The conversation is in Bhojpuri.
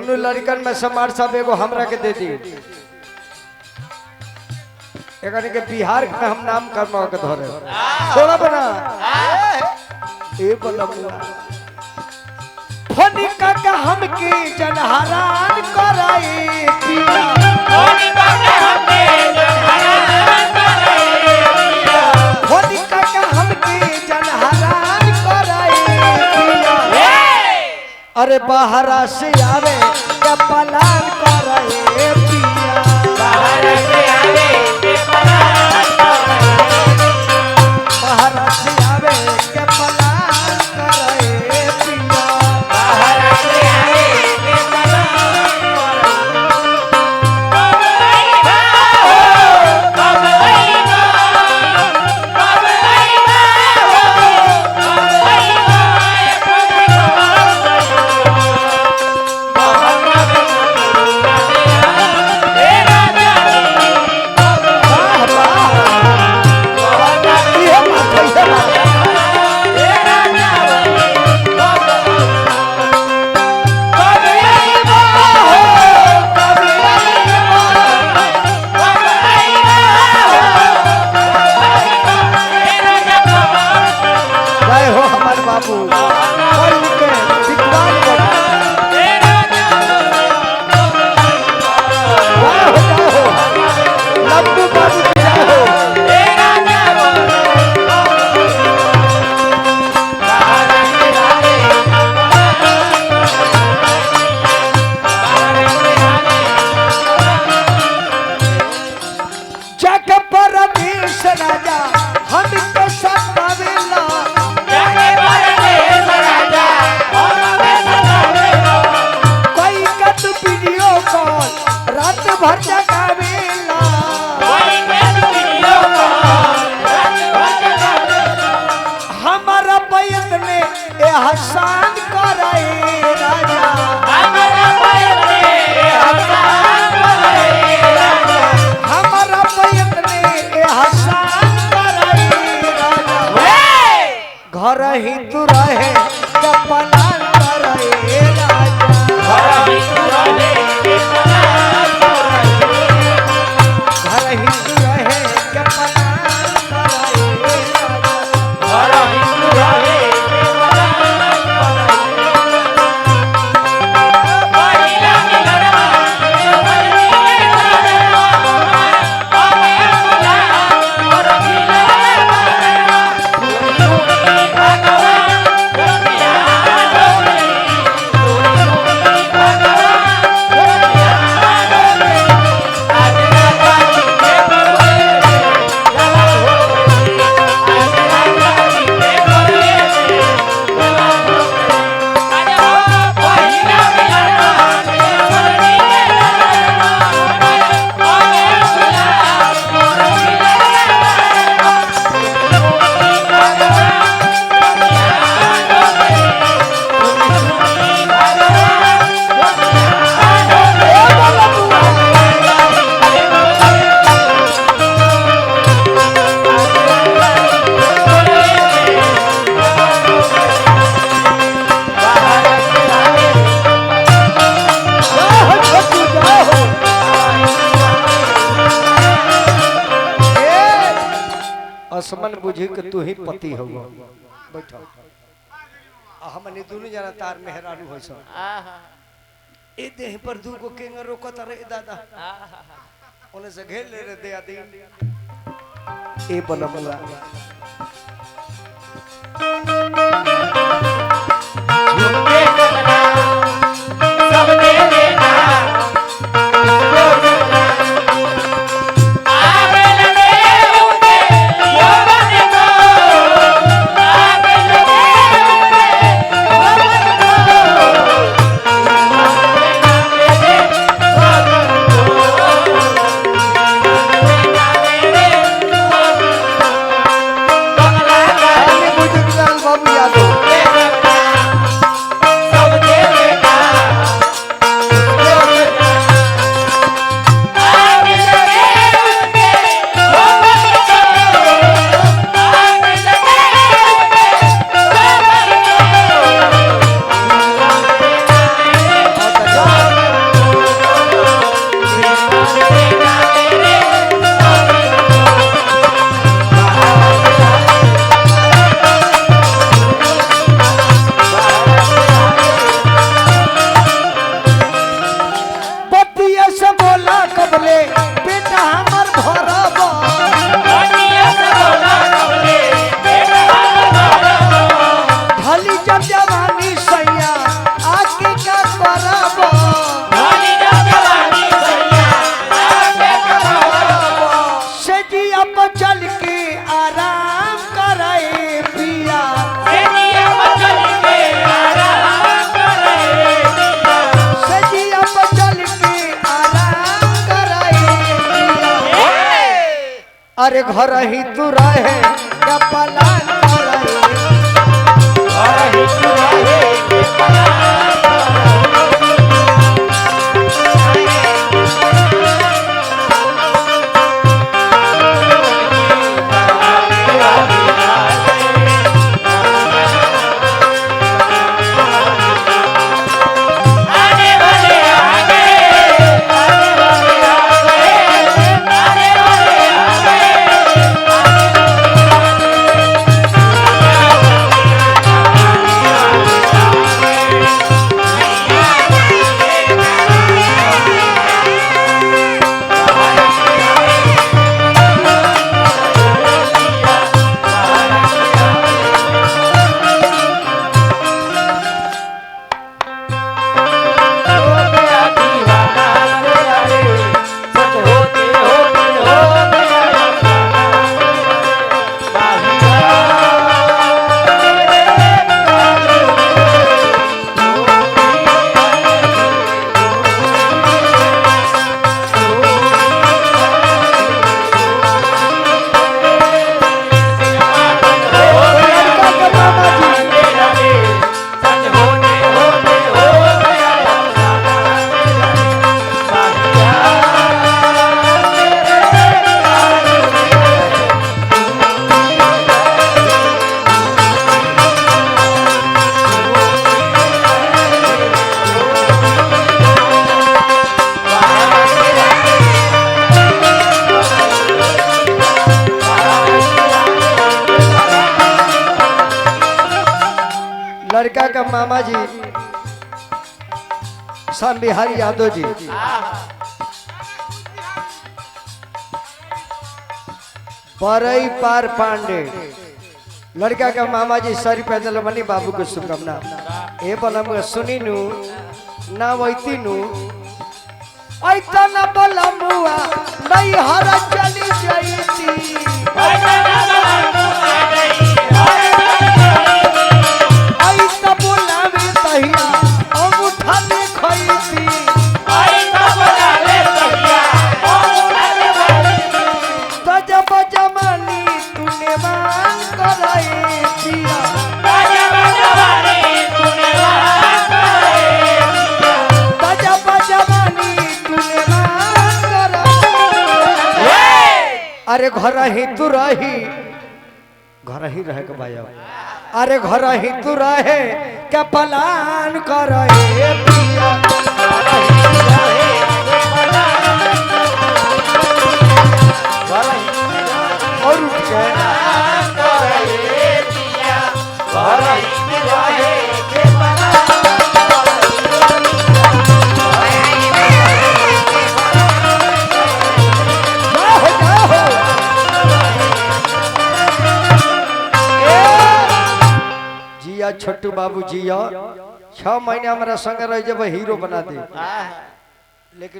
दोनों लड़कन में समार साहब एगो हमरा के दे दी। एकने के बिहार में हम नाम करना के धरे थोड़ा बना ए बना फनी का हमके जनहरान कराई पिया फनी का हमके जनहरान कराई पिया फनी का हमके जनहरान कराई पिया अरे बाहरा से आवे के पलान कराई पिया बाहर से आवे के पलान कराई बाहरा से आवे के पलान कराई पिया बाहर से आवे के पलान कब आईबा कब आईबा कब आईबा जय हो हमारे बाबू पढ़ के विद्वान बनो। जय हो लड्डू बाबू जय हो जग परदेश राजा हम के सतावेला कोई कत वीडियो कॉल रात भर जगावेला हमारा बैत में एहसान कराए राजा हमारा बैत में एहसान कराए राजा घर ही तू रहे कपलान कराए राजा घर ही तू रहे कपलान कराए राजा असमन बुझी के तू ही पति हो बैठो हमने दोनों जना तार मेहरारू हो सब ए देह पर दू को केंग रोकत रे दादा ओने से घेर ले रे दे आदि ए बनमला सब दे देना अरे घर ही तू रहे क्या पलान करे घर ही तू रहे के पलान लड़का का मामा जी श्याम बिहारी यादव जी बरई पार पांडे लड़का का मामा जी सरी पैदल मनी बाबू को शुभकामना ए बलम सुनी नु ना वैती नु ऐसा ना बलमुआ नहीं हर चली जाईती अरे घर ही तू रही घर ही रहे के भाई अरे घर ही तू रहे क्या पलान करे पिया और उठ के जिया छोटू बाबू जिया 6 महीने हमारा संग रह जब हीरो बना दे लेकिन